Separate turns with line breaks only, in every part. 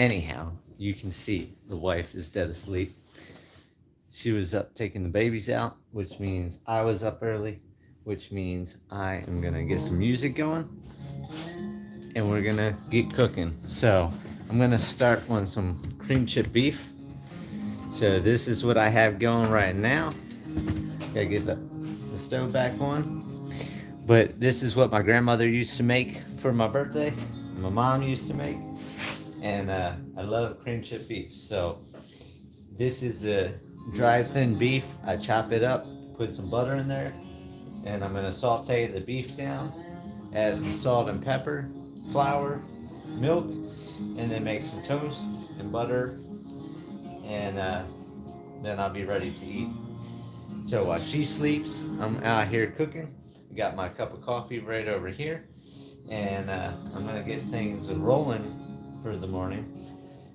Anyhow, you can see the wife is dead asleep. She was up taking the babies out, which means I was up early, which means I am gonna get some music going and we're gonna get cooking. So I'm gonna start on some cream chip beef. So this is what I have going right now. Gotta get the stove back on. But this is what my grandmother used to make for my birthday. My mom used to make. And I love cream chip beef. So this is the dried thin beef. I chop it up, put some butter in there, and I'm gonna saute the beef down, add some salt and pepper, flour, milk, and then make some toast and butter, and then I'll be ready to eat. So while she sleeps, I'm out here cooking. I got my cup of coffee right over here, and I'm gonna get things rolling for the morning.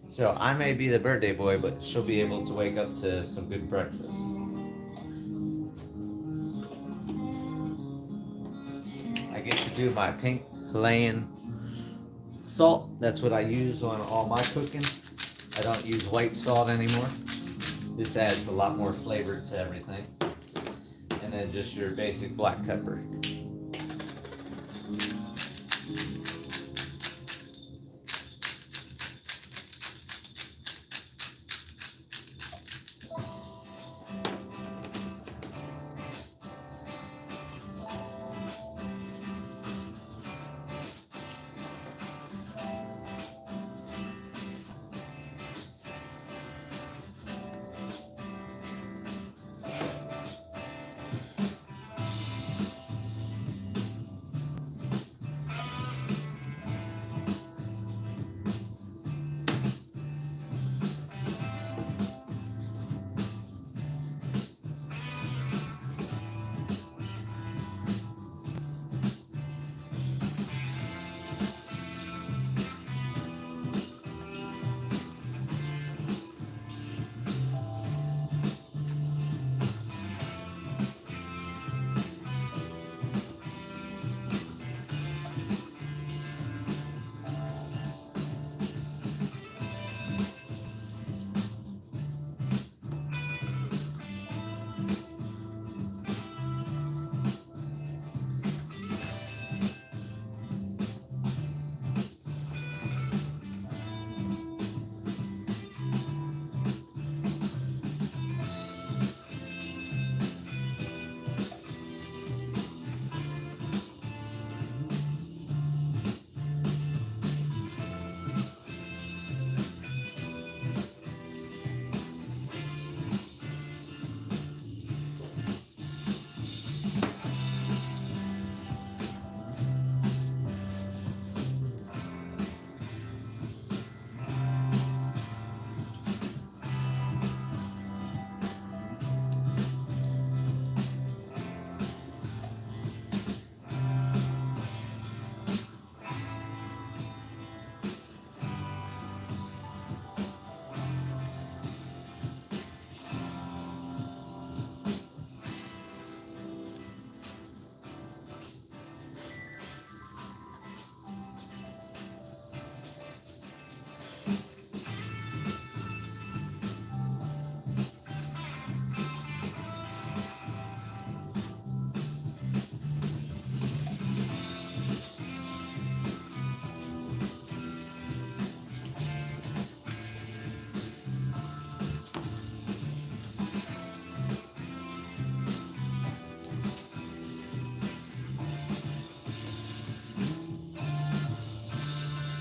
So I may be the birthday boy, but she'll be able to wake up to some good breakfast. I get to do my pink Himalayan salt. That's what I use on all my cooking. I don't use white salt anymore. This adds a lot more flavor to everything. And then just your basic black pepper.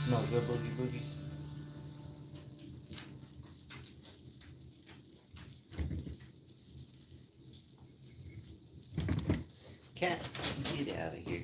Smell good, boogie boogies. Cat, get out of here.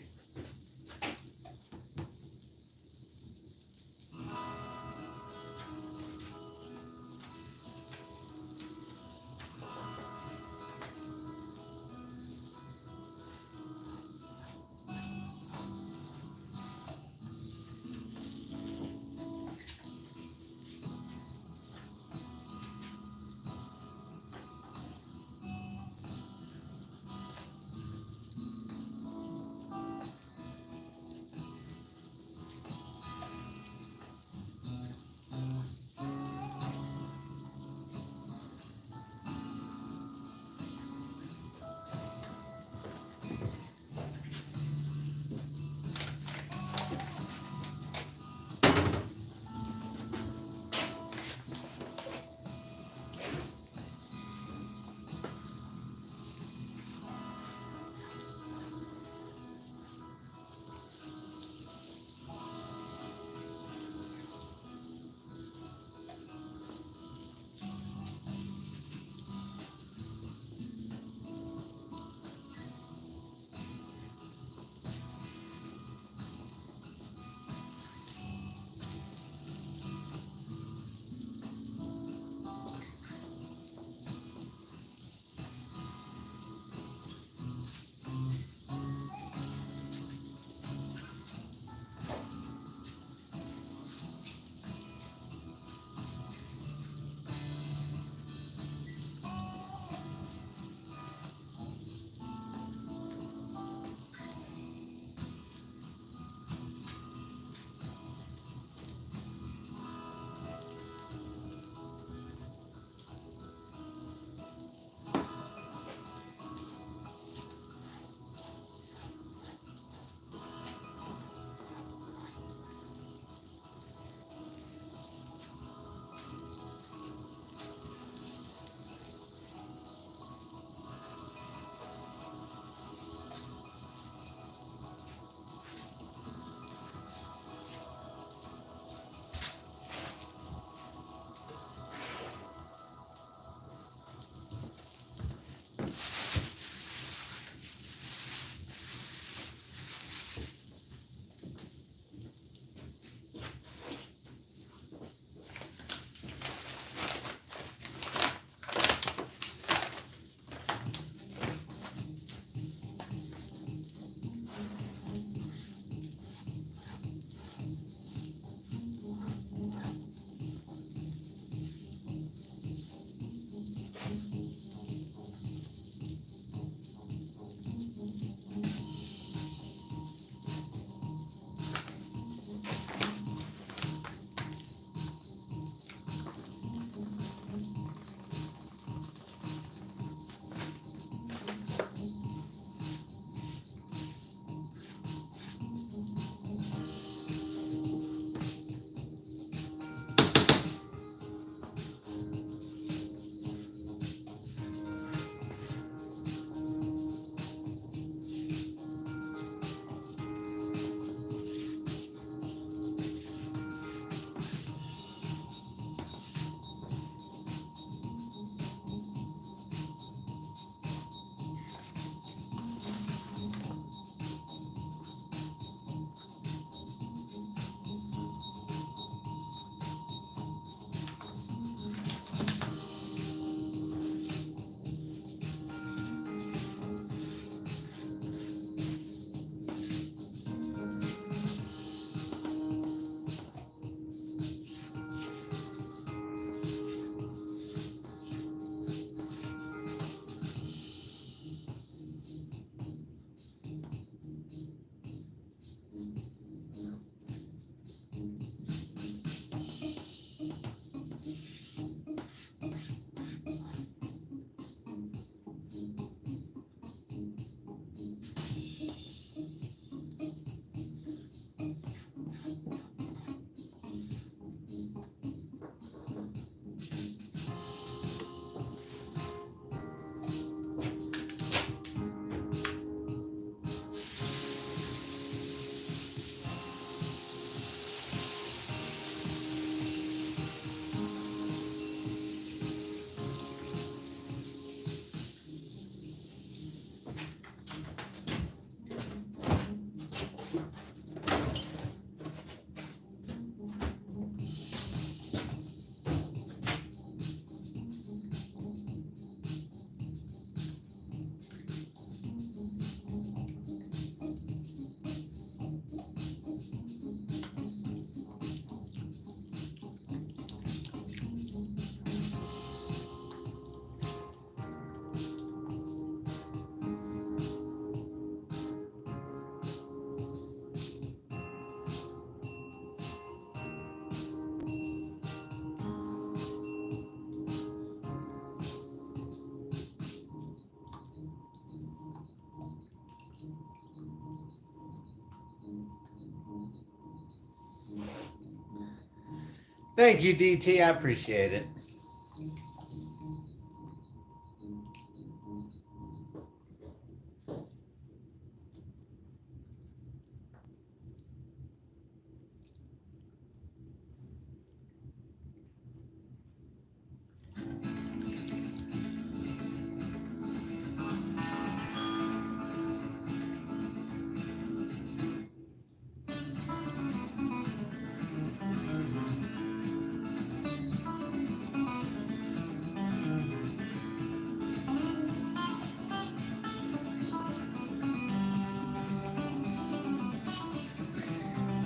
Thank you, DT. I appreciate it.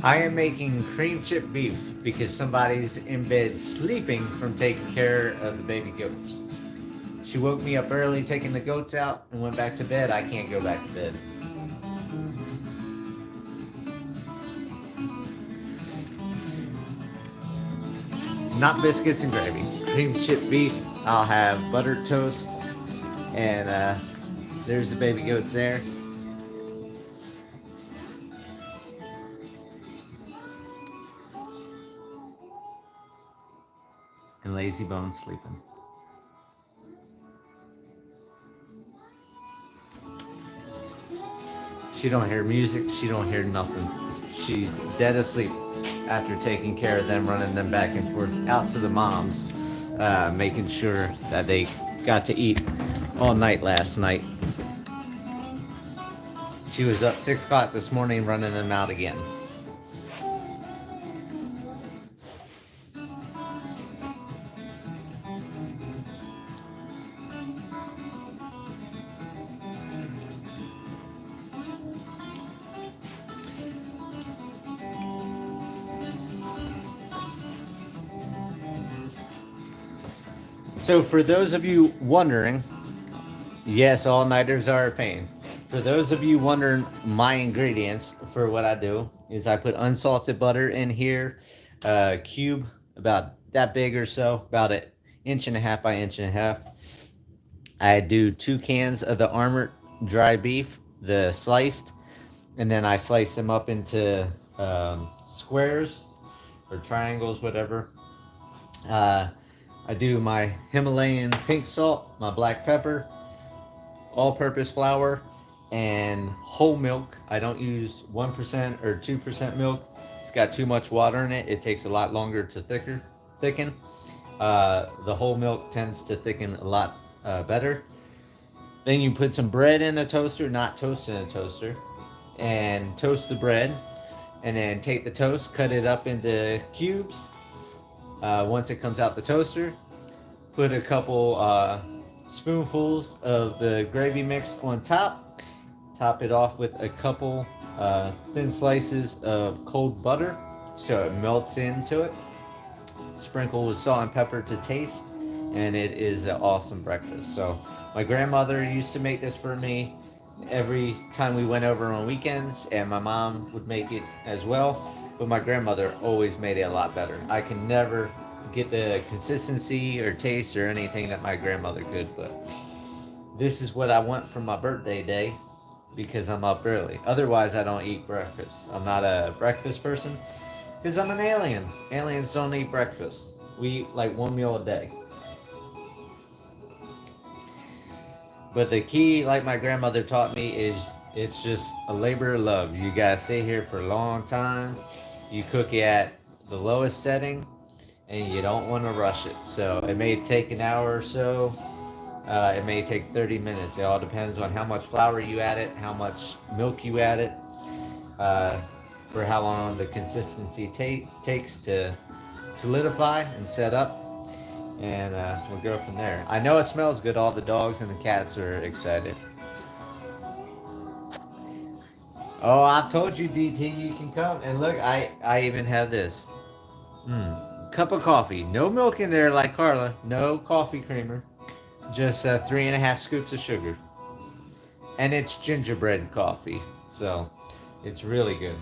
I am making cream chip beef because somebody's in bed sleeping from taking care of the baby goats. She woke me up early taking the goats out and went back to bed. I can't go back to bed. Not biscuits and gravy. Cream chip beef. I'll have buttered toast. And there's the baby goats there. And Lazy Bones sleeping. She don't hear music. She don't hear nothing. She's dead asleep after taking care of them, running them back and forth out to the moms, making sure that they got to eat all night last night. She was up 6 o'clock this morning running them out again. So for those of you wondering, yes, all-nighters are a pain. For those of you wondering my ingredients for what I do is I put unsalted butter in here, a cube about that big or so, about an 1.5 inches by 1.5 inches. I do 2 cans of the Armored dry beef, the sliced, and then I slice them up into squares or triangles, whatever. I do my Himalayan pink salt, my black pepper, all-purpose flour, and whole milk. I don't use 1% or 2% milk. It's got too much water in it. It takes a lot longer to thicken. The whole milk tends to thicken a lot better. Then you put some bread in a toaster, not toast in a toaster, and toast the bread. And then take the toast, cut it up into cubes. Once it comes out the toaster, put a couple spoonfuls of the gravy mix on top. Top it off with a couple thin slices of cold butter so it melts into it. Sprinkle with salt and pepper to taste, and it is an awesome breakfast. So my grandmother used to make this for me every time we went over on weekends, and my mom would make it as well. But my grandmother always made it a lot better. I can never get the consistency or taste or anything that my grandmother could, but this is what I want for my birthday day because I'm up early. Otherwise, I don't eat breakfast. I'm not a breakfast person because I'm an alien. Aliens don't eat breakfast. We eat like 1 meal a day. But the key, like my grandmother taught me, is it's just a labor of love. You gotta stay here for a long time. You cook it at the lowest setting, and you don't want to rush it. So it may take an hour or so. It may take 30 minutes. It all depends on how much flour you add it, how much milk you add it, for how long the consistency takes to solidify and set up. And we'll go from there. I know it smells good. All the dogs and the cats are excited. Oh, I've told you, DT, you can come. And look, I even have this. Cup of coffee. No milk in there like Carla. No coffee creamer. Just 3.5 scoops of sugar. And it's gingerbread coffee. So, it's really good.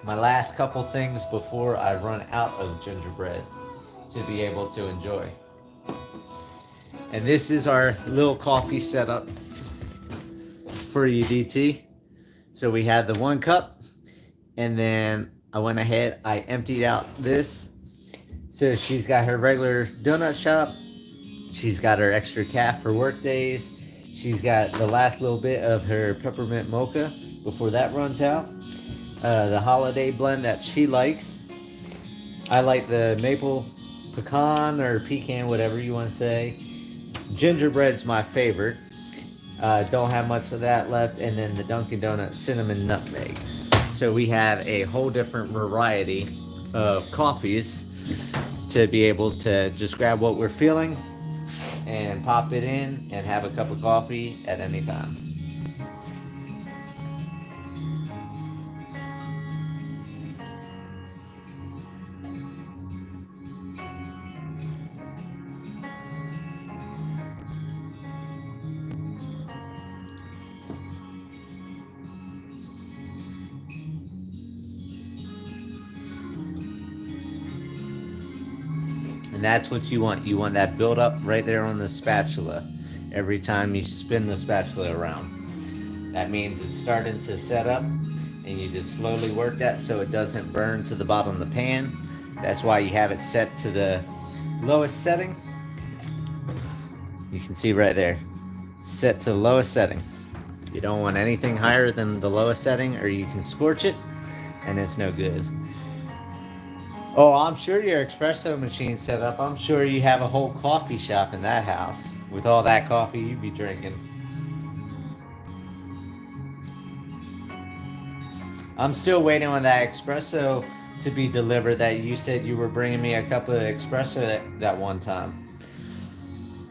My last couple things before I run out of gingerbread to be able to enjoy. And this is our little coffee setup for you, DT. So we had the 1 cup, and then I went ahead, I emptied out this, So she's got her regular donut shop. She's got her extra calf for work days. She's got the last little bit of her peppermint mocha before that runs out. The holiday blend that she likes. I like the maple pecan or pecan, whatever you want to say. Gingerbread's my favorite. Don't have much of that left. And then the Dunkin' Donuts cinnamon nutmeg. So we have a whole different variety of coffees to be able to just grab what we're feeling and pop it in and have a cup of coffee at any time. And that's what you want. You want that build up right there on the spatula every time you spin the spatula around. That means it's starting to set up, and you just slowly work that so it doesn't burn to the bottom of the pan. That's why you have it set to the lowest setting. You can see right there, set to the lowest setting. You don't want anything higher than the lowest setting, or you can scorch it and it's no good. Oh, I'm sure your espresso machine's set up. I'm sure you have a whole coffee shop in that house with all that coffee you'd be drinking. I'm still waiting on that espresso to be delivered that you said you were bringing me a cup of espresso that one time.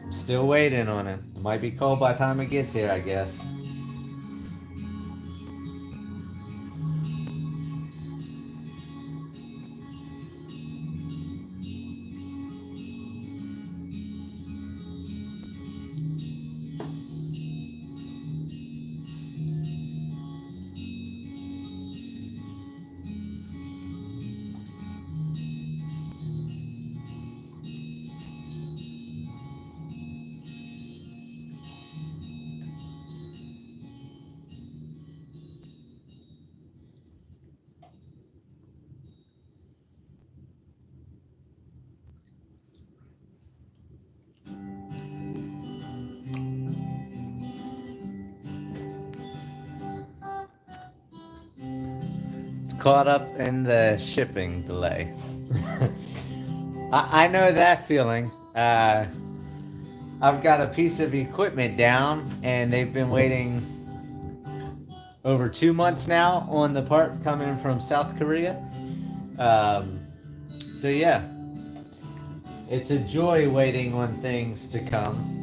I'm still waiting on it. It might be cold by the time it gets here, I guess. Caught up in the shipping delay. I know that feeling. I've got a piece of equipment down, and they've been waiting over 2 months now on the part coming from South Korea. So yeah, it's a joy waiting on things to come.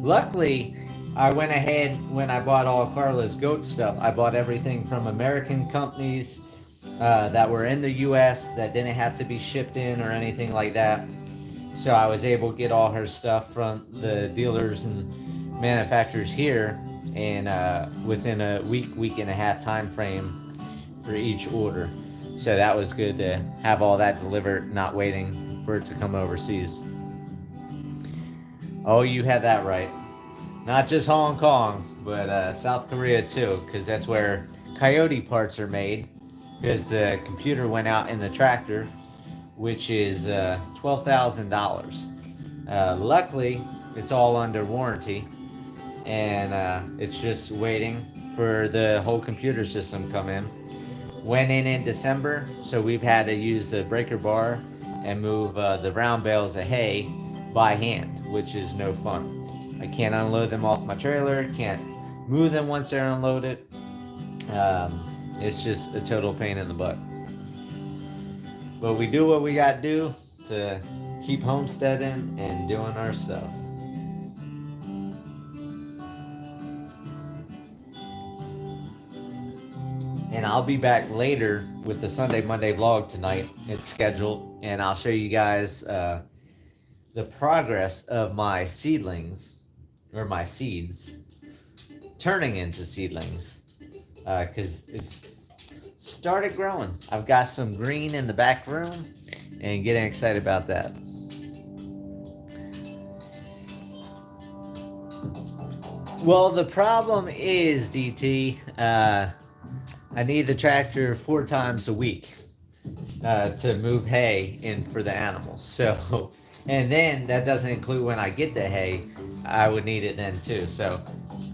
Luckily, I went ahead when I bought all Carla's goat stuff. I bought everything from American companies that were in the U.S. that didn't have to be shipped in or anything like that. So I was able to get all her stuff from the dealers and manufacturers here, and within a week and a half time frame for each order. So that was good to have all that delivered, not waiting for it to come overseas. Oh, you had that right. Not just Hong Kong, but South Korea too, because that's where Coyote parts are made. Because the computer went out in the tractor, which is $12,000. Luckily, it's all under warranty, and it's just waiting for the whole computer system to come in. Went in December, so we've had to use the breaker bar and move the round bales of hay by hand, which is no fun. I can't unload them off my trailer, can't move them once they're unloaded. It's just a total pain in the butt. But we do what we gotta do to keep homesteading and doing our stuff. And I'll be back later with the Sunday Monday vlog tonight. It's scheduled, and I'll show you guys the progress of my seedlings, or my seeds, turning into seedlings, because it's started growing. I've got some green in the back room, and getting excited about that. Well, the problem is, DT, I need the tractor 4 times a week to move hay in for the animals. So, and then that doesn't include when I get the hay, I would need it then too. So,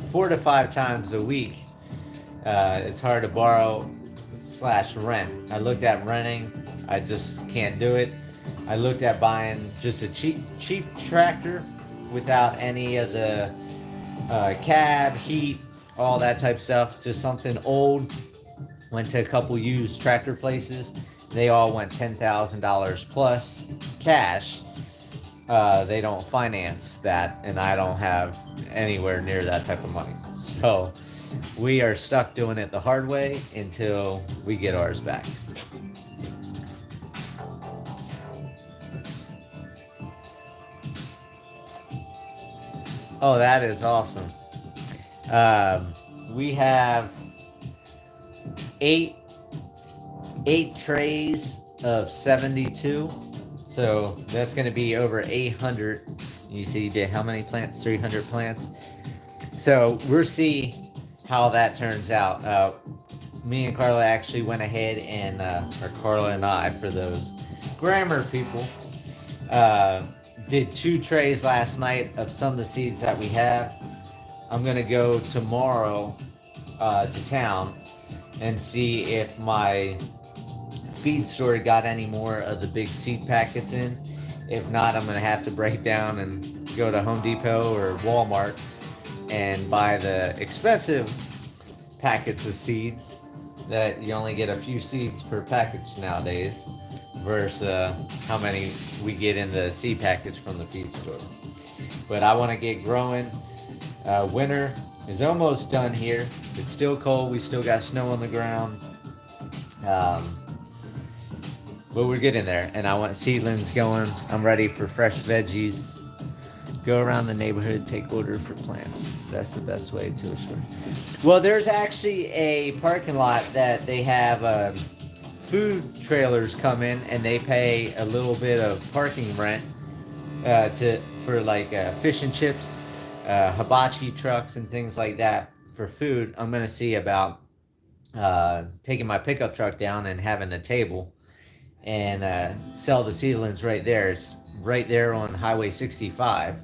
4 to 5 times a week. It's hard to borrow slash rent. I looked at renting. I just can't do it. I looked at buying just a cheap tractor without any of the cab, heat, all that type stuff. Just something old. Went to a couple used tractor places. They all went $10,000 plus cash. They don't finance that, and I don't have anywhere near that type of money. So we are stuck doing it the hard way until we get ours back. Oh, that is awesome. We have eight trays of 72. So that's going to be over 800. You see, how many plants? 300 plants. So we'll see how that turns out. Me and Carla actually went ahead and, or Carla and I, for those grammar people, did 2 trays last night of some of the seeds that we have. I'm going to go tomorrow to town and see if my feed store got any more of the big seed packets in. If not, I'm going to have to break down and go to Home Depot or Walmart and buy the expensive packets of seeds that you only get a few seeds per package nowadays versus how many we get in the seed package from the feed store. But I want to get growing. Winter is almost done here. It's still cold. We still got snow on the ground. But we're getting there, and I want seedlings going. I'm ready for fresh veggies. Go around the neighborhood, take order for plants. That's the best way to assure. Well, there's actually a parking lot that they have food trailers come in, and they pay a little bit of parking rent for like fish and chips, hibachi trucks, and things like that for food. I'm gonna see about taking my pickup truck down and having a table and sell the seedlings right there. It's right there on Highway 65.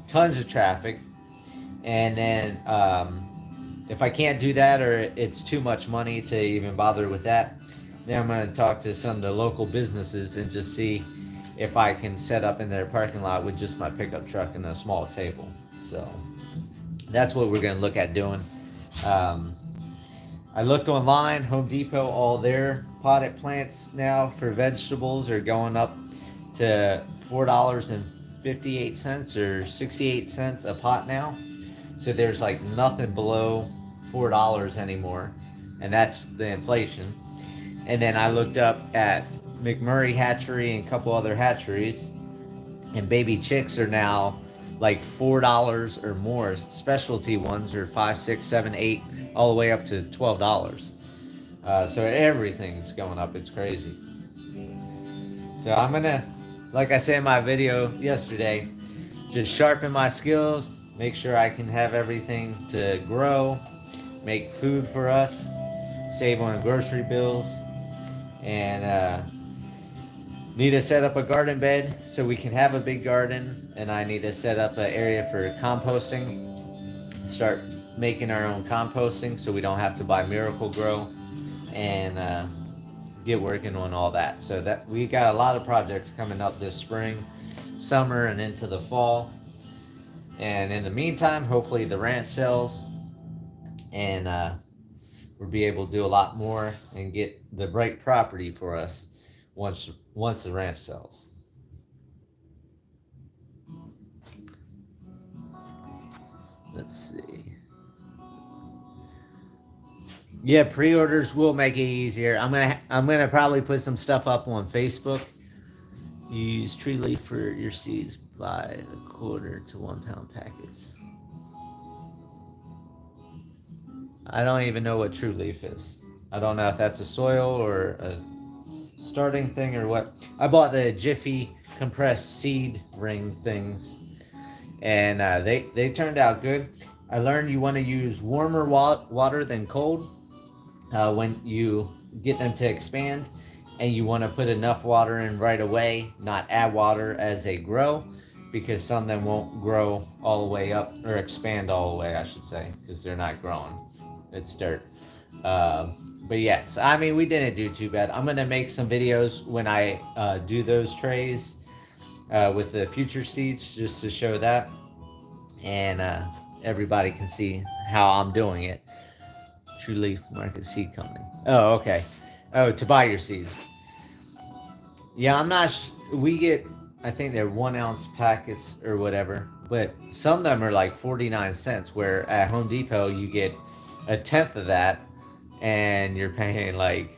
Tons of traffic. And then if I can't do that, or it's too much money to even bother with that, then I'm going to talk to some of the local businesses and just see if I can set up in their parking lot with just my pickup truck and a small table. So that's what we're going to look at doing. I looked online, Home Depot, all their potted plants now for vegetables are going up to $4.58 or 68 cents a pot now. So there's like nothing below $4 anymore, and that's the inflation. And then I looked up at McMurray Hatchery and a couple other hatcheries, and baby chicks are now like $4 or more. Specialty ones are 5, 6, 7, 8, all the way up to $12. So everything's going up. It's crazy. So I'm gonna, like I said in my video yesterday, just sharpen my skills, make sure I can have everything to grow, make food for us, save on grocery bills, and need to set up a garden bed so we can have a big garden. And I need to set up an area for composting, start making our own composting so we don't have to buy Miracle Grow, and get working on all that. So that we got a lot of projects coming up this spring, summer, and into the fall. And in the meantime, hopefully the ranch sells, and we'll be able to do a lot more and get the right property for us once the ranch sells. Let's see. Yeah, pre-orders will make it easier. I'm gonna probably put some stuff up on Facebook. You use tree leaf for your seeds. Buy a quarter to 1 pound packets. I don't even know what true leaf is. I don't know if that's a soil or a starting thing or what. I bought the Jiffy compressed seed ring things, and they turned out good. I learned you want to use warmer water than cold. when you get them to expand, and you want to put enough water in right away, not add water as they grow, because some of them won't grow all the way up, or expand all the way, I should say, because they're not growing. It's dirt. But yes, I mean, we didn't do too bad. I'm going to make some videos when I do those trays with the future seeds, just to show that. And everybody can see how I'm doing it. True Leaf Market Seed Company. Oh, okay. Oh, to buy your seeds. Yeah, I'm not. We get, I think they're 1 ounce packets or whatever, but some of them are like 49 cents. Where at Home Depot you get a tenth of that, and you're paying like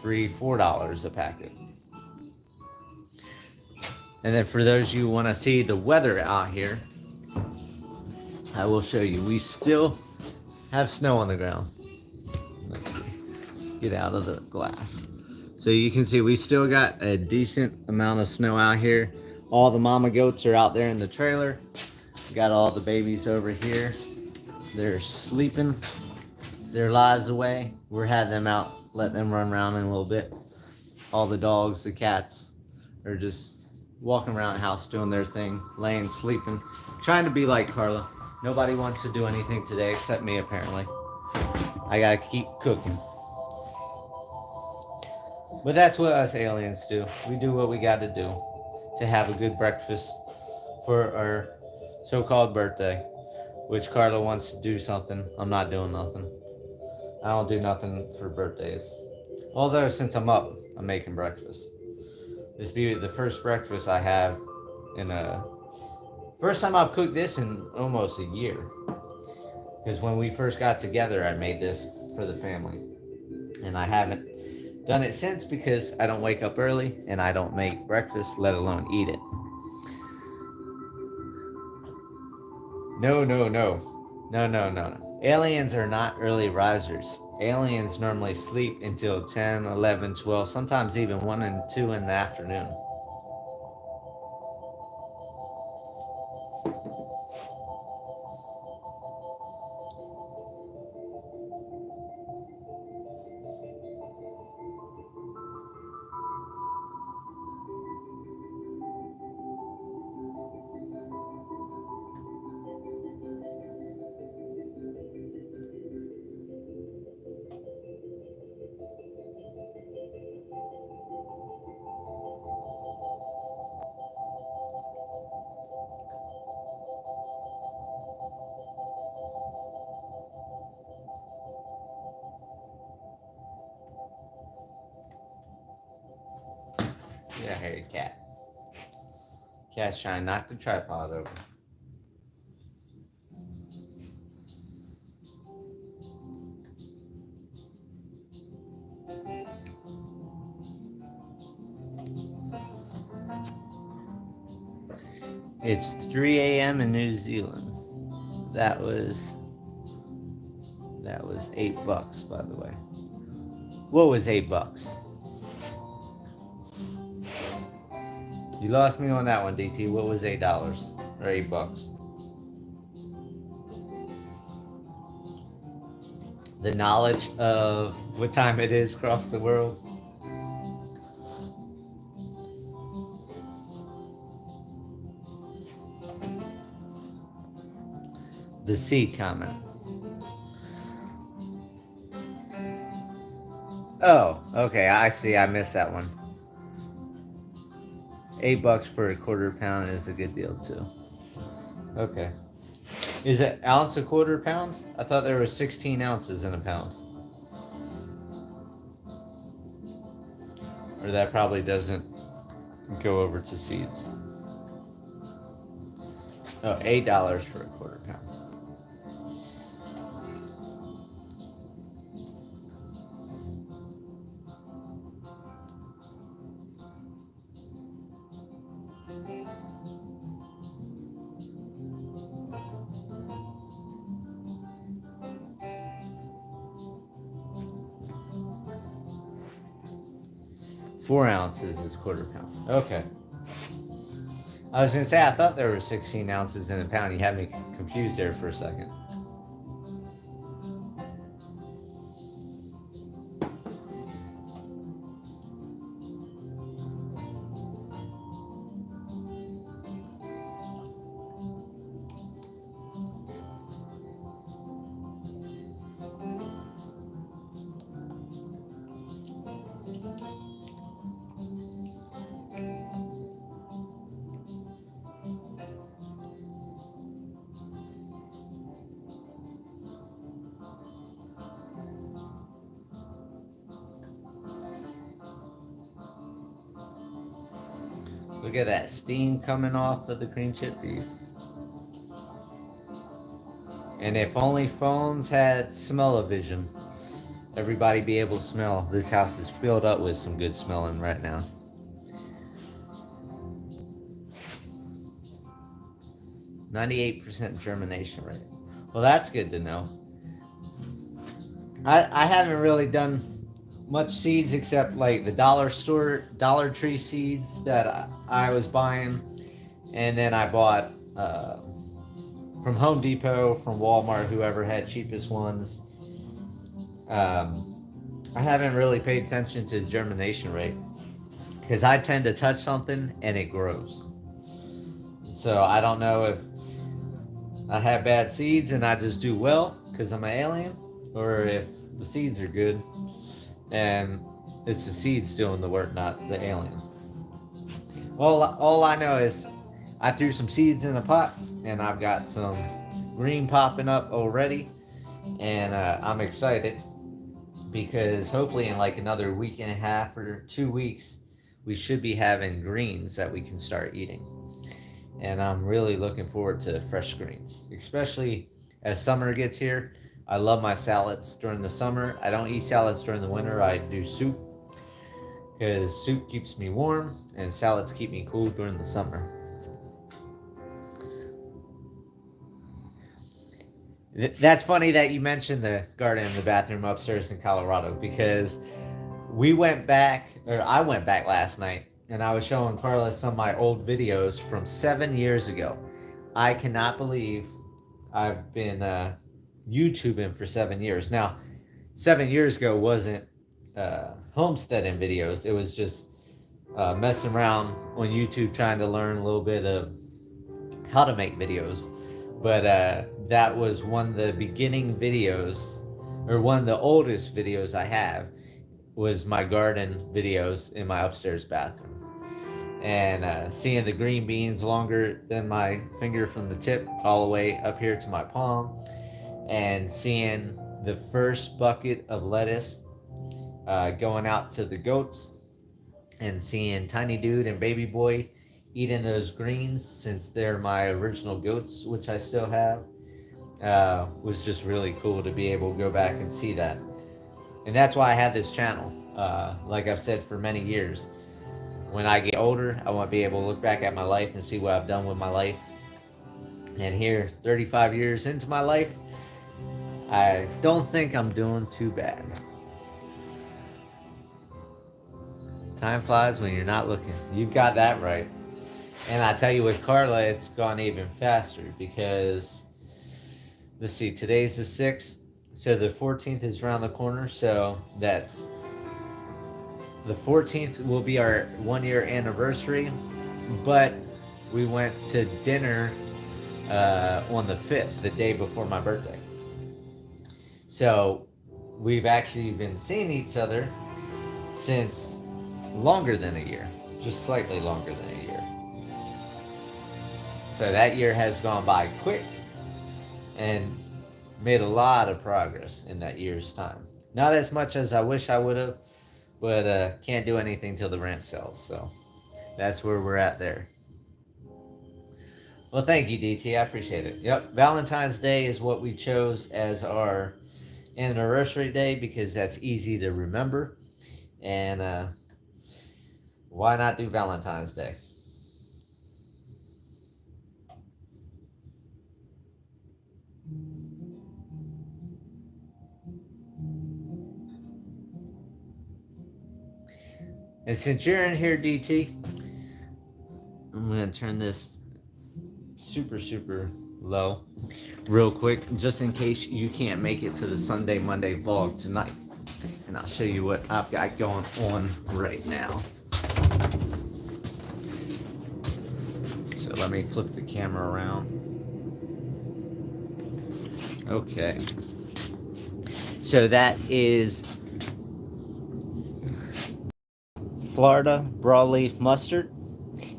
$3-4 a packet. And then for those you want to see the weather out here, I will show you. We still have snow on the ground. Let's see. Get out of the glass. So you can see we still got a decent amount of snow out here. All the mama goats are out there in the trailer. We got all the babies over here. They're sleeping their lives away. We're having them out, letting them run around in a little bit. All the dogs, the cats are just walking around the house doing their thing, laying, sleeping, trying to be like Carla. Nobody wants to do anything today except me, apparently. I gotta keep cooking. But that's what us aliens do. We do what we gotta do to have a good breakfast for our so-called birthday, which Carla wants to do something. I'm not doing nothing. I don't do nothing for birthdays. Although, since I'm up, I'm making breakfast. This be the first breakfast I have in a... First time I've cooked this in almost a year. Because when we first got together, I made this for the family. And I haven't done it since, because I don't wake up early and I don't make breakfast, let alone eat it. No. Aliens are not early risers. Aliens normally sleep until 10, 11, 12, sometimes even 1 and 2 in the afternoon. Yeah, hairy cat. Cat's trying to knock the tripod over. It's 3 a.m. in New Zealand. That was $8, by the way. What was $8? You lost me on that one, DT. What was $8 or $8? The knowledge of what time it is across the world. The seed comment. Oh, okay. I see. I missed that one. $8 for a quarter pound is a good deal too. Okay. Is it ounce a quarter pound? I thought there were 16 ounces in a pound. Or that probably doesn't go over to seeds. Oh, $8 for a quarter pound. Four ounces is quarter pound. Okay. I was going to say, I thought there were 16 ounces in a pound. You had me confused there for a second. Look at that steam coming off of the cream chip beef. And if only phones had smell-o-vision, everybody be able to smell. This house is filled up with some good smelling right now. %98 germination rate. Well, that's good to know. I haven't really done much seeds except like the Dollar Tree seeds that I was buying, and then I bought from Home Depot, from Walmart, whoever had cheapest ones. I haven't really paid attention to the germination rate because I tend to touch something and it grows. So I don't know if I have bad seeds and I just do well because I'm an alien, or if the seeds are good and it's the seeds doing the work, not the alien. All I know is I threw some seeds in a pot and I've got some green popping up already, and I'm excited because hopefully in like another week and a half or 2 weeks we should be having greens that we can start eating. And I'm really looking forward to fresh greens, especially as summer gets here. I love my salads during the summer. I don't eat salads during the winter. I do soup because soup keeps me warm and salads keep me cool during the summer. That's funny that you mentioned the garden and the bathroom upstairs in Colorado, because I went back last night and I was showing Carla some of my old videos from 7 years ago. I cannot believe I've been YouTubing for 7 years. Now, 7 years ago wasn't homesteading videos. It was just messing around on YouTube trying to learn a little bit of how to make videos. But that was one of the beginning videos, or one of the oldest videos I have, was my garden videos in my upstairs bathroom. And seeing the green beans longer than my finger from the tip all the way up here to my palm, and seeing the first bucket of lettuce going out to the goats, and seeing Tiny Dude and Baby Boy eating those greens, since they're my original goats, which I still have, was just really cool to be able to go back and see that. And that's why I have this channel. Like I've said for many years, when I get older, I want to be able to look back at my life and see what I've done with my life. And here, 35 years into my life, I don't think I'm doing too bad. Time flies when you're not looking. You've got that right. And I tell you, with Carla, it's gone even faster because, let's see, today's the 6th, so the 14th is around the corner. So that's the 14th will be our 1-year anniversary, but we went to dinner on the 5th, the day before my birthday. So we've actually been seeing each other since longer than a year, just slightly longer than a year. So that year has gone by quick and made a lot of progress in that year's time. Not as much as I wish I would have, but can't do anything till the rent sells. So that's where we're at there. Well, thank you, DT. I appreciate it. Yep, Valentine's Day is what we chose as our anniversary day because that's easy to remember. And why not do Valentine's Day? And since you're in here, DT, I'm going to turn this super low real quick, just in case you can't make it to the Sunday Monday vlog tonight. And I'll show you what I've got going on right now. So let me flip the camera around. Okay. So that is Florida broadleaf mustard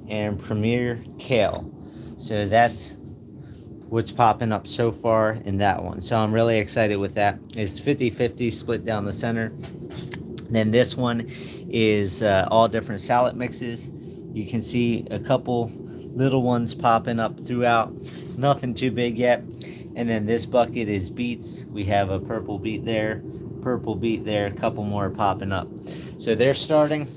and Premier kale. So that's what's popping up so far in that one. So I'm really excited with that. It's 50-50 split down the center. Then this one is all different salad mixes. You can see a couple little ones popping up throughout. Nothing too big yet. And then this bucket is beets. We have a purple beet there, a couple more popping up. So they're starting.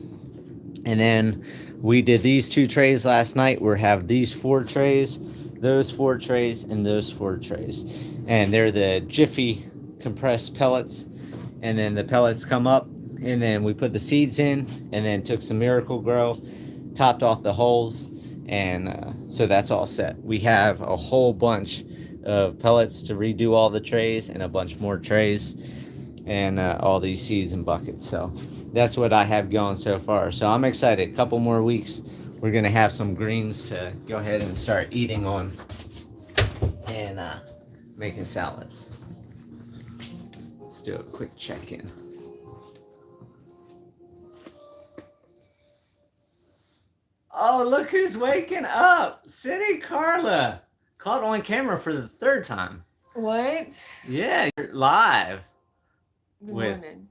And then we did these 2 trays last night. We have these 4 trays, those 4 trays, and those 4 trays. And they're the Jiffy compressed pellets. And then the pellets come up, and then we put the seeds in, and then took some Miracle Grow, topped off the holes, and so that's all set. We have a whole bunch of pellets to redo all the trays, and a bunch more trays, and all these seeds and buckets. So that's what I have going so far. So I'm excited. A couple more weeks, we're gonna have some greens to go ahead and start eating on, and making salads. Let's do a quick check-in. Oh, look who's waking up! City Carla! Caught on camera for the 3rd time.
What?
Yeah, you're live.
Good morning.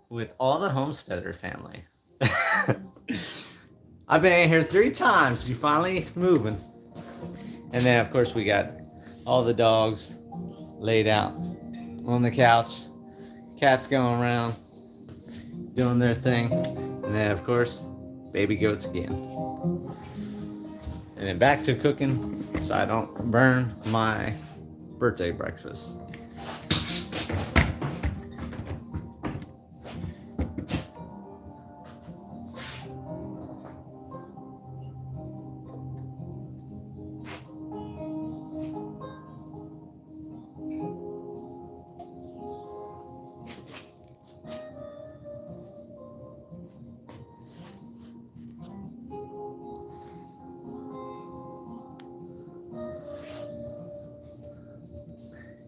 With all the Homesteader family. I've been in here 3 times. You finally moving. And then, of course, we got all the dogs laid out on the couch. Cats going around, doing their thing. And then, of course, baby goats again. And then back to cooking so I don't burn my birthday breakfast.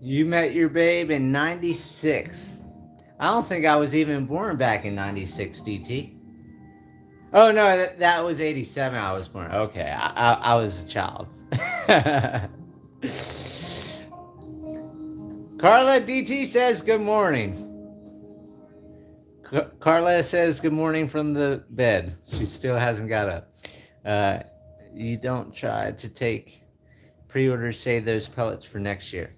You met your babe in 96. I don't think I was even born back in 96, DT. Oh, no, that was 87 I was born. Okay, I was a child. Carla, DT says good morning. Carla says good morning from the bed. She still hasn't got up. You don't try to take pre-orders, save those pellets for next year.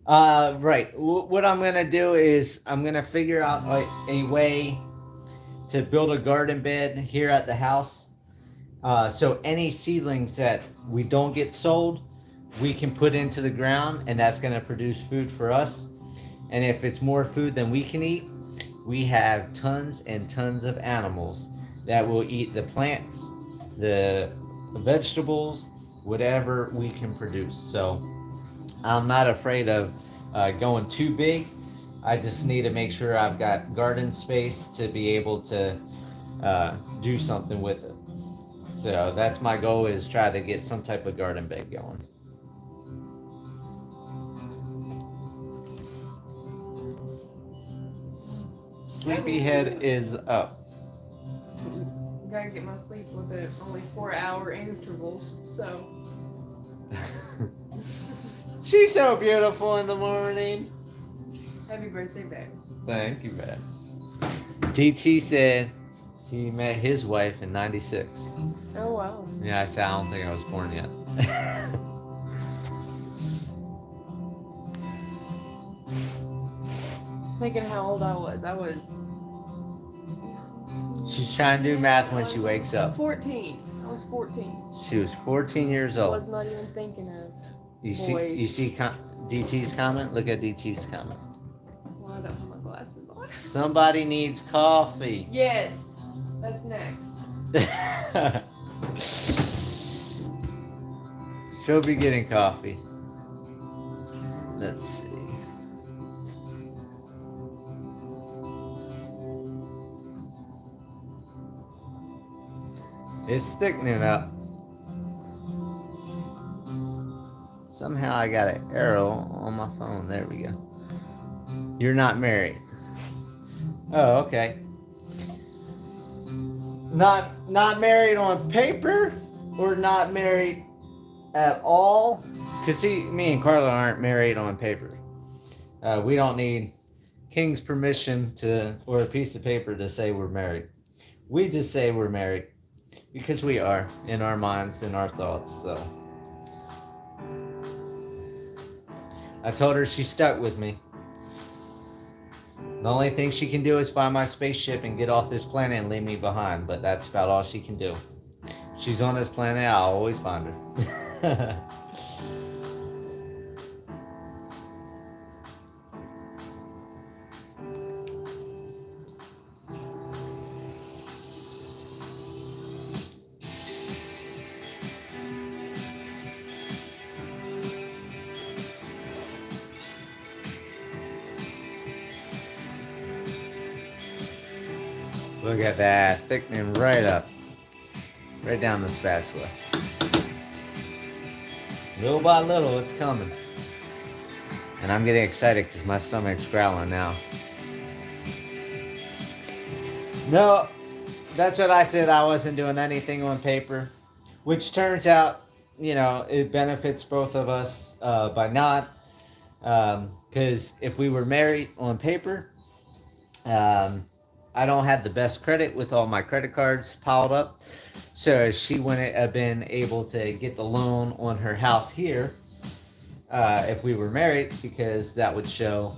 Right. What I'm going to do is I'm going to figure out a way to build a garden bed here at the house. So any seedlings that we don't get sold, we can put into the ground, and that's going to produce food for us. And if it's more food than we can eat, we have tons and tons of animals that will eat the plants, the vegetables, whatever we can produce. So I'm not afraid of going too big. I just need to make sure I've got garden space to be able to do something with it. So that's my goal, is try to get some type of garden bed going. Sleepyhead is up.
Gotta get my sleep with it. Only 4-hour intervals, so.
She's so beautiful in the morning.
Happy birthday, babe.
Thank you, babe. DT said he met his wife in 96.
Oh, wow.
Yeah, I said I don't think I was born yet.
Thinking how old I was.
She's trying to do math when she wakes up.
14. I was 14.
She was 14 years
I
old.
was not even thinking of
You
boys.
see DT's comment? Look at DT's comment.
Well, I don't have my glasses on.
Somebody needs coffee.
Yes. That's next.
She'll be getting coffee. Let's see. It's thickening up. Somehow I got an arrow on my phone. There we go. You're not married. Oh, okay. Not married on paper, or not married at all? Because see, me and Carla aren't married on paper. We don't need King's permission or a piece of paper to say we're married. We just say we're married. Because we are, in our minds, in our thoughts, so. I told her she's stuck with me. The only thing she can do is find my spaceship and get off this planet and leave me behind, but that's about all she can do. She's on this planet, I'll always find her. Look at that, thickening right up. Right down the spatula. Little by little, it's coming. And I'm getting excited because my stomach's growling now. No, that's what I said. I wasn't doing anything on paper. Which turns out, it benefits both of us by not. Because if we were married on paper, I don't have the best credit with all my credit cards piled up. So she wouldn't have been able to get the loan on her house here if we were married, because that would show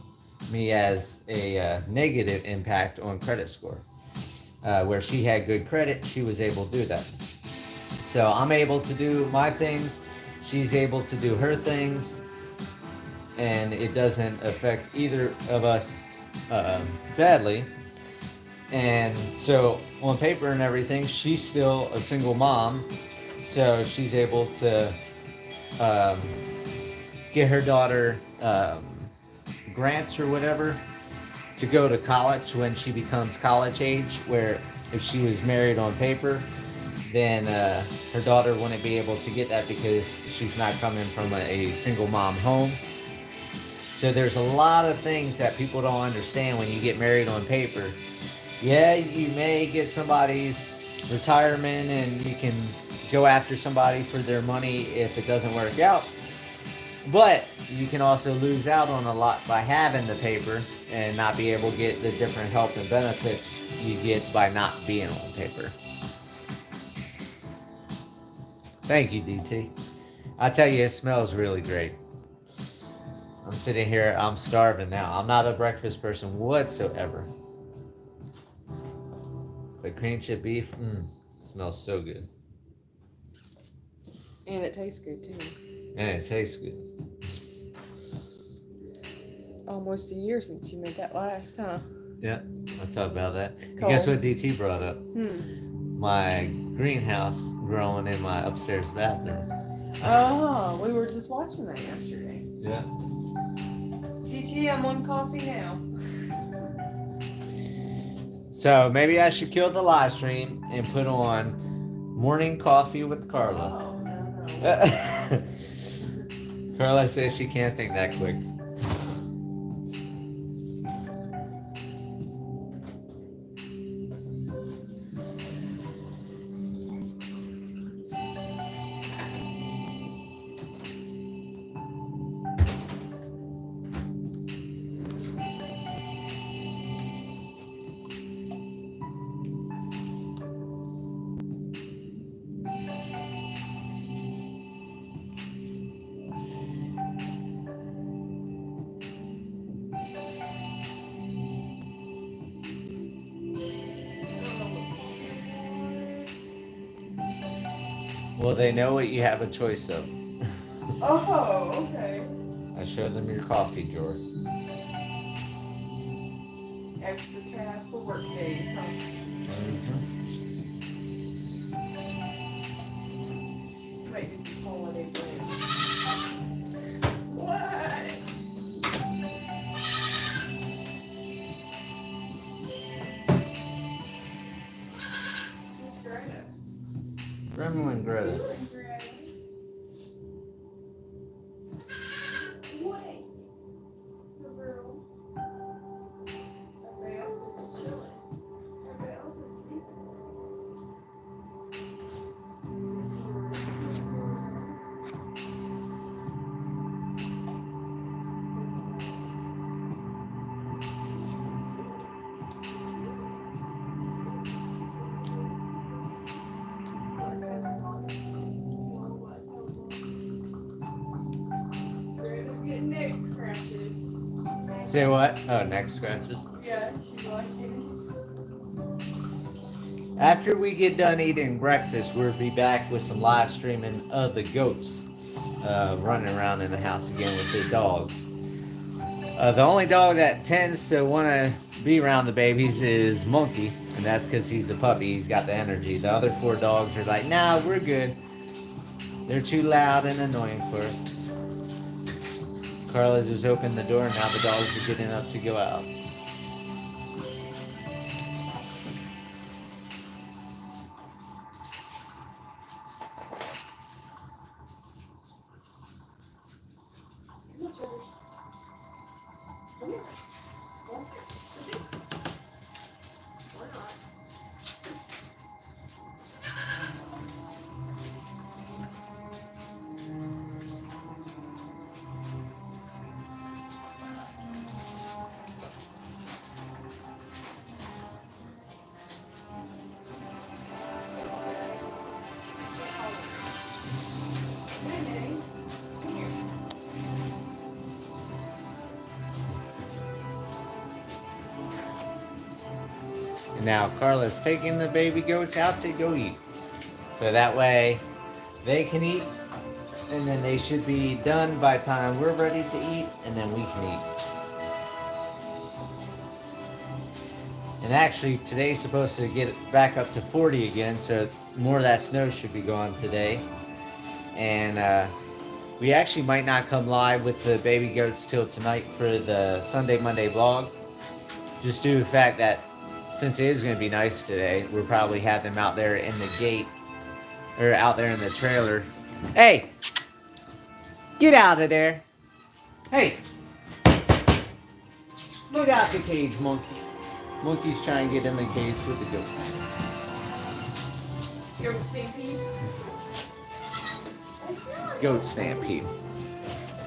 me as a negative impact on credit score. Where she had good credit, she was able to do that. So I'm able to do my things, she's able to do her things, and it doesn't affect either of us badly. And so on paper and everything, she's still a single mom, so she's able to get her daughter grants or whatever to go to college when she becomes college age, where if she was married on paper, then her daughter wouldn't be able to get that because she's not coming from a single mom home. So there's a lot of things that people don't understand when you get married on paper. Yeah, you may get somebody's retirement and you can go after somebody for their money if it doesn't work out. But you can also lose out on a lot by having the paper and not be able to get the different help and benefits you get by not being on paper. Thank you, DT. I tell you, it smells really great. I'm sitting here, I'm starving now. I'm not a breakfast person whatsoever. But cream chip beef, smells so good.
And it tastes good too.
And it tastes good.
It's almost a year since you made that last, huh?
Yeah, I'll talk about that. And
Cool.
guess what DT brought up? My greenhouse growing in my upstairs bathroom.
Oh, we were just watching that yesterday.
Yeah.
DT, I'm on coffee now.
So maybe I should kill the live stream and put on morning coffee with Carla.
Oh, no.
Carla says she can't think that quick. Well, they know what you have a choice of.
Oh, okay.
I showed them your coffee drawer.
Extra tab for work days, huh? Wait, this is holiday brand. What? Miss Greta.
Gremlin Greta.
Wait. The girl. Everybody else is chilling. Everybody else is sleeping.
Say what? Oh, neck scratches.
Yeah, she liked it.
After we get done eating breakfast, we'll be back with some live streaming of the goats running around in the house again with the dogs. The only dog that tends to want to be around the babies is Monkey, and that's because he's a puppy. He's got the energy. The other 4 dogs are like, nah, we're good. They're too loud and annoying for us. Carla just opened the door, and now the dogs are getting up to go out. And now Carla's taking the baby goats out to go eat. So that way they can eat, and then they should be done by the time we're ready to eat, and then we can eat. And actually, today's supposed to get back up to 40 again, so more of that snow should be gone today. And we actually might not come live with the baby goats till tonight for the Sunday, Monday vlog. Just due to the fact that since it is going to be nice today, we'll probably have them out there in the gate, or out there in the trailer. Hey! Get out of there! Hey! Look out the cage, Monkey. Monkey's trying to get in the cage with the goats.
Goat stampede.
Goat stampede.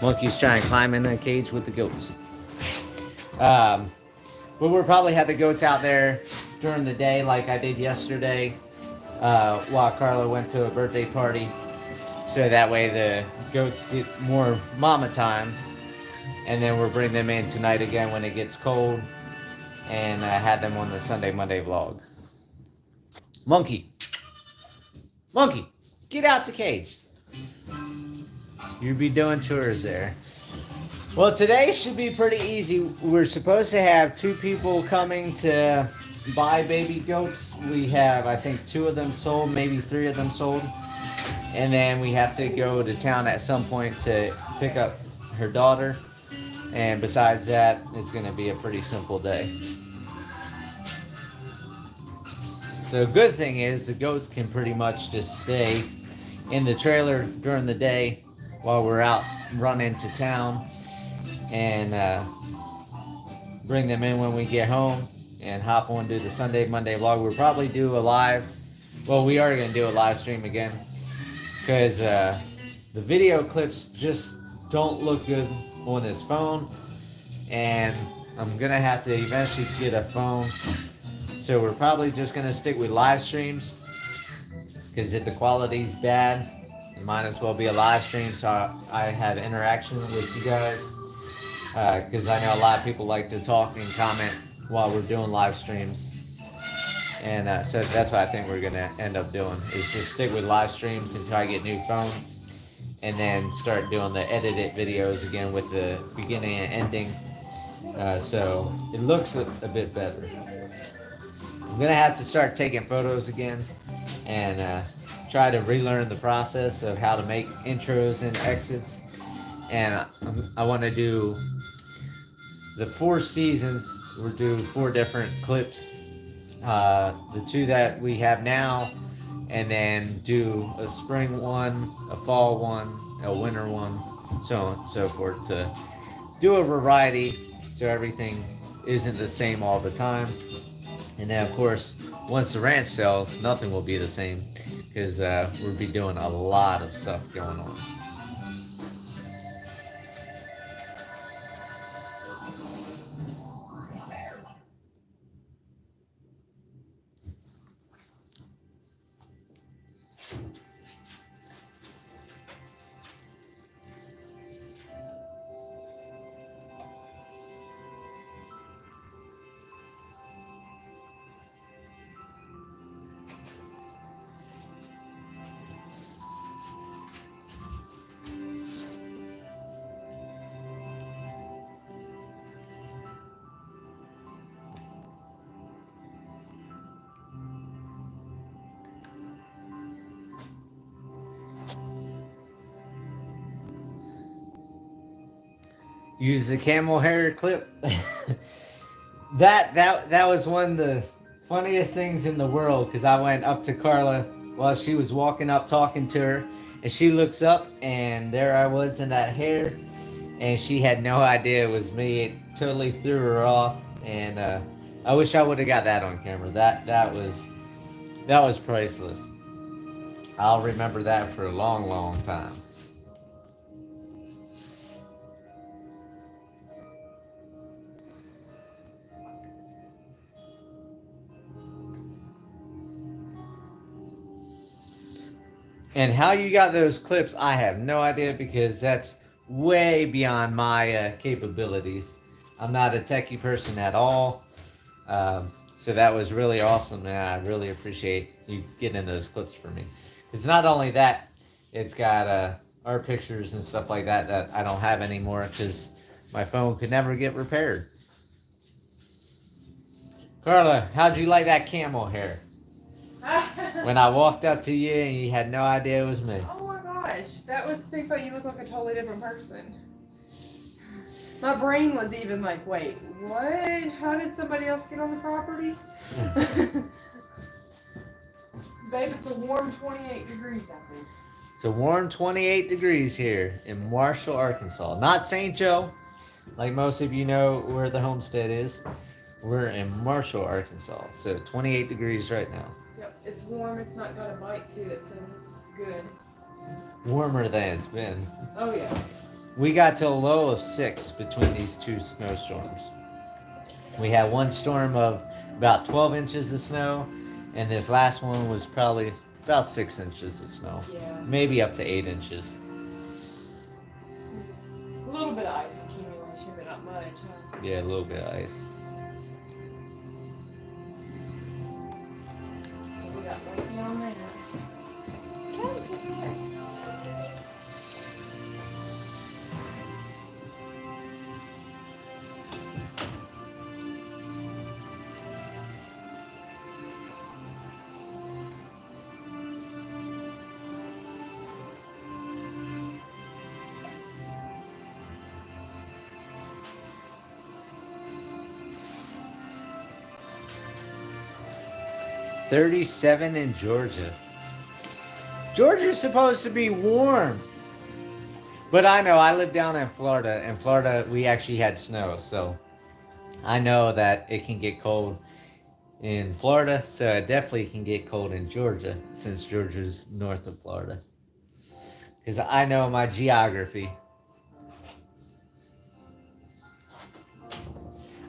Monkey's trying to climb in the cage with the goats. But we'll probably have the goats out there during the day like I did yesterday while Carla went to a birthday party. So that way the goats get more mama time. And then we'll bring them in tonight again when it gets cold. And have them on the Sunday, Monday vlog. Monkey. Monkey, get out the cage. You be doing chores there. Well, today should be pretty easy. We're supposed to have 2 people coming to buy baby goats. We have, I think, 2 of them sold, maybe 3 of them sold. And then we have to go to town at some point to pick up her daughter. And besides that, it's going to be a pretty simple day. The good thing is the goats can pretty much just stay in the trailer during the day while we're out running to town, and bring them in when we get home and hop on to the Sunday, Monday vlog. We'll probably do a live, well, we are going to do a live stream again, because the video clips just don't look good on this phone, and I'm going to have to eventually get a phone. So we're probably just going to stick with live streams, because if the quality's bad, it might as well be a live stream so I have interaction with you guys. Because I know a lot of people like to talk and comment while we're doing live streams. And so that's what I think we're going to end up doing, is just stick with live streams until I get a new phone. And then start doing the edited videos again with the beginning and ending. So it looks a bit better. I'm going to have to start taking photos again and try to relearn the process of how to make intros and exits. And I want to do the 4 seasons. We'll do 4 different clips. The 2 that we have now, and then do a spring one, a fall one, a winter one, so on and so forth, to do a variety so everything isn't the same all the time. And then, of course, once the ranch sells, nothing will be the same, because we'll be doing a lot of stuff going on. use the camel hair clip. That was one of the funniest things in the world, because I went up to Carla while she was walking up talking to her, and she looks up and there I was in that hair, and she had no idea it was me. It totally threw her off, and I wish I would have got that on camera. That was priceless. I'll remember that for a long, long time. And how you got those clips, I have no idea, because that's way beyond my capabilities. I'm not a techie person at all. So that was really awesome, and I really appreciate you getting those clips for me. It's not only that, it's got our pictures and stuff like that that I don't have anymore because my phone could never get repaired. Carla, how'd you like that camel hair? When I walked up to you and you had no idea it was me.
Oh my gosh, that was so funny. You look like a totally different person. My brain was even like, wait, what? How did somebody else get on the property? Babe, it's a warm 28 degrees out there.
It's a warm 28 degrees here in Marshall, Arkansas. Not St. Joe, like most of you know where the homestead is. We're in Marshall, Arkansas. So 28 degrees right now.
Yep, it's warm. It's not got a bite to it, so it's good.
Warmer than it's been.
Oh, yeah.
We got to a low of 6 between these two snowstorms. We had one storm of about 12 inches of snow, and this last one was probably about 6 inches of snow.
Yeah.
Maybe up to 8 inches.
A little bit of ice accumulation, but not much, huh?
Yeah, a little bit of ice.
So we got waiting on that. Okay.
37 in Georgia. Georgia's supposed to be warm. But I know, I live down in Florida. In Florida, we actually had snow. So I know that it can get cold in Florida. So it definitely can get cold in Georgia, since Georgia's north of Florida. Because I know my geography.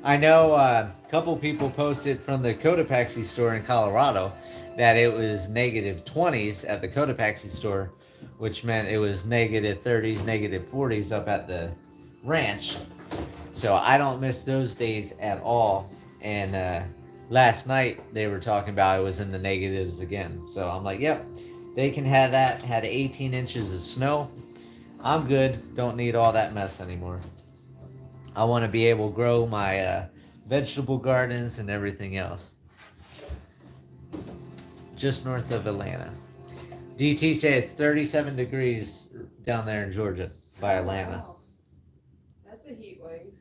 I know a couple people posted from the Cotopaxi store in Colorado that it was negative 20s at the Cotopaxi store, which meant it was negative 30s, negative 40s up at the ranch. So I don't miss those days at all. And last night they were talking about it was in the negatives again. So I'm like, yep, they can have that. Had 18 inches of snow. I'm good. Don't need all that mess anymore. I want to be able to grow my vegetable gardens and everything else. Just north of Atlanta. DT says it's 37 degrees down there in Georgia by Atlanta.
Wow. That's a heat wave.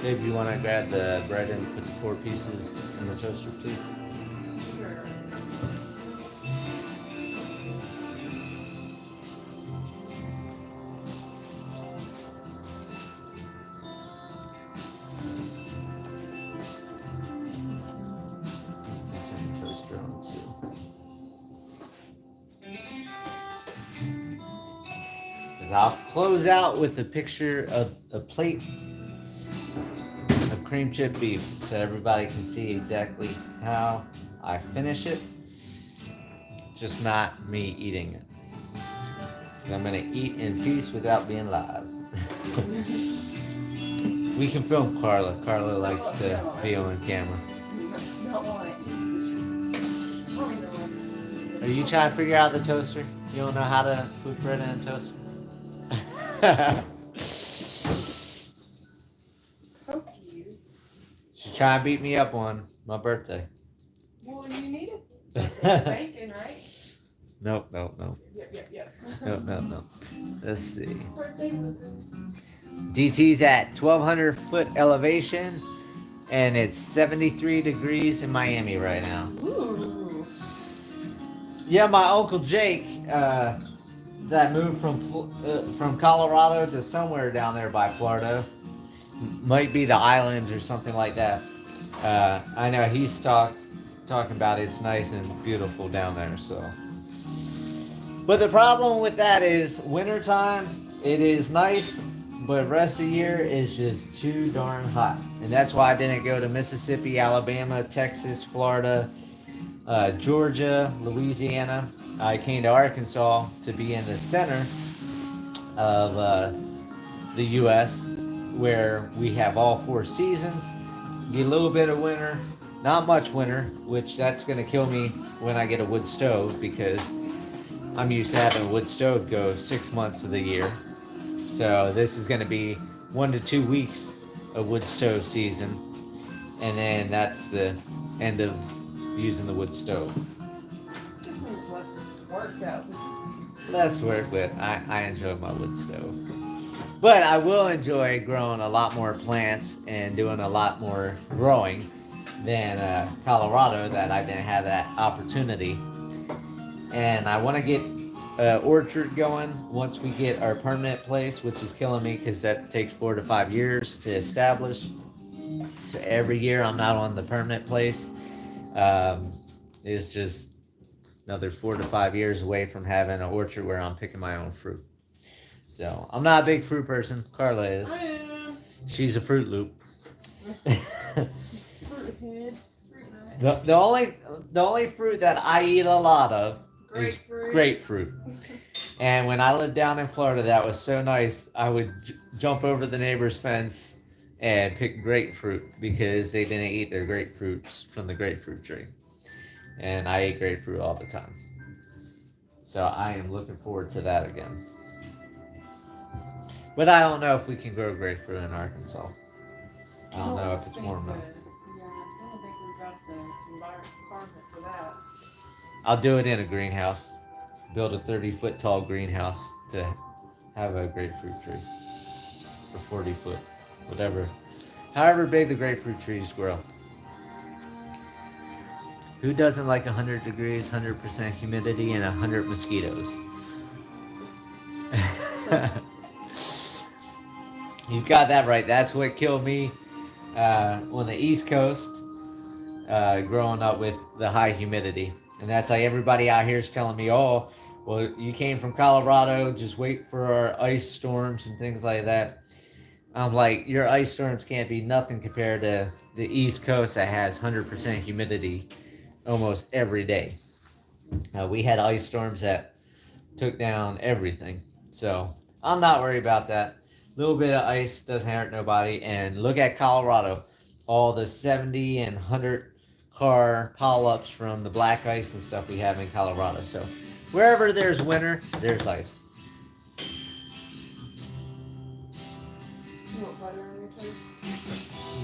Babe, you want to grab the bread and put the 4 pieces in the toaster, please?
Sure.
Turn the toaster on too. Because I'll close out with a picture of a plate of cream chip beef so everybody can see exactly how I finish it. just not me eating it. So I'm gonna eat in peace without being live. We can film Carla. Carla likes to be on camera. Are you trying to figure out the toaster? You don't know how to put bread in a toaster?
So cute.
She tried to beat me up on my birthday.
Well, you need it. It's bacon, right?
Nope.
Yep.
No. Let's see.
Birthday wishes.
DT's at 1,200 foot elevation, and it's 73 degrees in Miami right now.
Ooh.
Yeah, my Uncle Jake, that moved from Colorado to somewhere down there by Florida, might be the islands or something like that. I know he's talking about it's nice and beautiful down there. So, but the problem with that is wintertime. It is nice, but rest of the year is just too darn hot, and that's why I didn't go to Mississippi, Alabama, Texas, Florida, Georgia, Louisiana. I came to Arkansas to be in the center of the U.S., where we have all 4 seasons. Get a little bit of winter, not much winter, which that's going to kill me when I get a wood stove, because I'm used to having a wood stove go 6 months of the year. So this is going to be 1 to 2 weeks of wood stove season, and then that's the end of using the wood stove.
Just means less work out.
Less work, but I enjoy my wood stove. But I will enjoy growing a lot more plants and doing a lot more growing than Colorado, that I didn't have that opportunity. And I want to get an orchard going once we get our permanent place, which is killing me because that takes 4 to 5 years to establish. So every year I'm not on the permanent place. It's just another 4 to 5 years away from having an orchard where I'm picking my own fruit. So I'm not a big fruit person. Carla is.
I am.
She's a Fruit Loop.
Fruit head. Fruit nut.
The only fruit that I eat a lot of is grapefruit. And when I lived down in Florida, that was so nice. I would jump over the neighbor's fence and pick grapefruit because they didn't eat their grapefruits from the grapefruit tree. And I ate grapefruit all the time. So I am looking forward to that again. But I don't know if we can grow grapefruit in Arkansas. I don't know if it's warm enough.
Yeah, I don't think we got the environment for that.
I'll do it in a greenhouse. Build a 30-foot tall greenhouse to have a grapefruit tree. Or 40 foot. Whatever. However big the grapefruit trees grow. Who doesn't like 100 degrees, 100% humidity, and 100 mosquitoes? You've got that right. That's what killed me on the East Coast, growing up with the high humidity. And that's like everybody out here is telling me, oh, well, you came from Colorado, just wait for our ice storms and things like that. I'm like, your ice storms can't be nothing compared to the East Coast that has 100% humidity almost every day. We had ice storms that took down everything. So I'm not worried about that. A little bit of ice doesn't hurt nobody. And look at Colorado. All the 70 and 100 car pile-ups from the black ice and stuff we have in Colorado. So wherever there's winter, there's ice.
You want butter on your toast?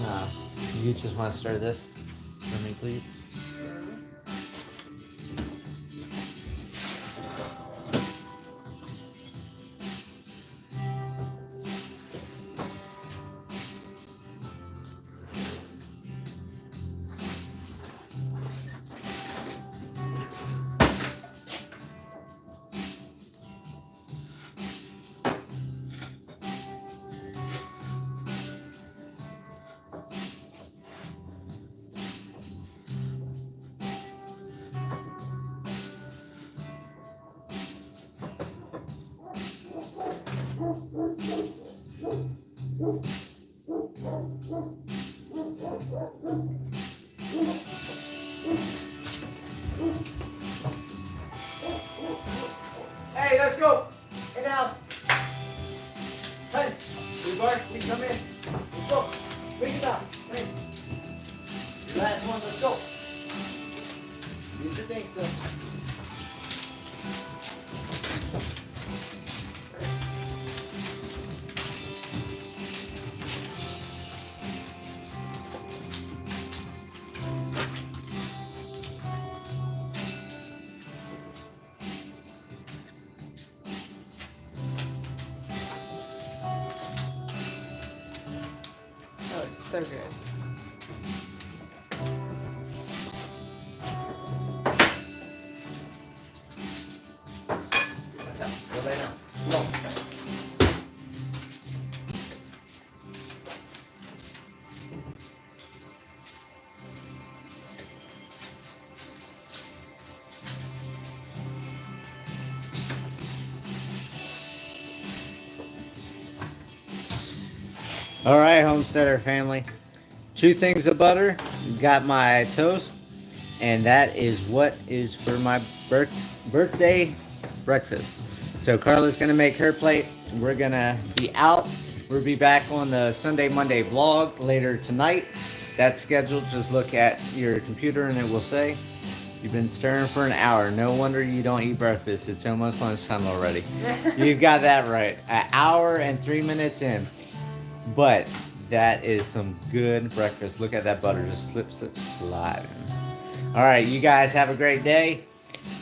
No. You just want to stir this for me, please? let's go. In the house. Hey, we bark, we come in. Let's go. Bring it out. Hey. Last one, let's go. Use your thing, son.
Oh, it's so good.
That's out. Go lay down. Come on. All right, Homesteader family. 2 things of butter. Got my toast, and that is what is for my birthday breakfast. So Carla's gonna make her plate. We're gonna be out. We'll be back on the Sunday Monday vlog later tonight. That's scheduled. Just look at your computer and it will say you've been stirring for an hour. No wonder you don't eat breakfast. It's almost lunchtime already. You've got that right. An hour and 3 minutes in. But that is some good breakfast. Look at that butter, just slip, sliding. All right, you guys have a great day.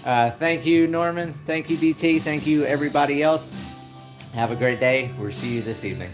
Thank you, Norman. Thank you, DT. Thank you, everybody else. Have a great day. We'll see you this evening.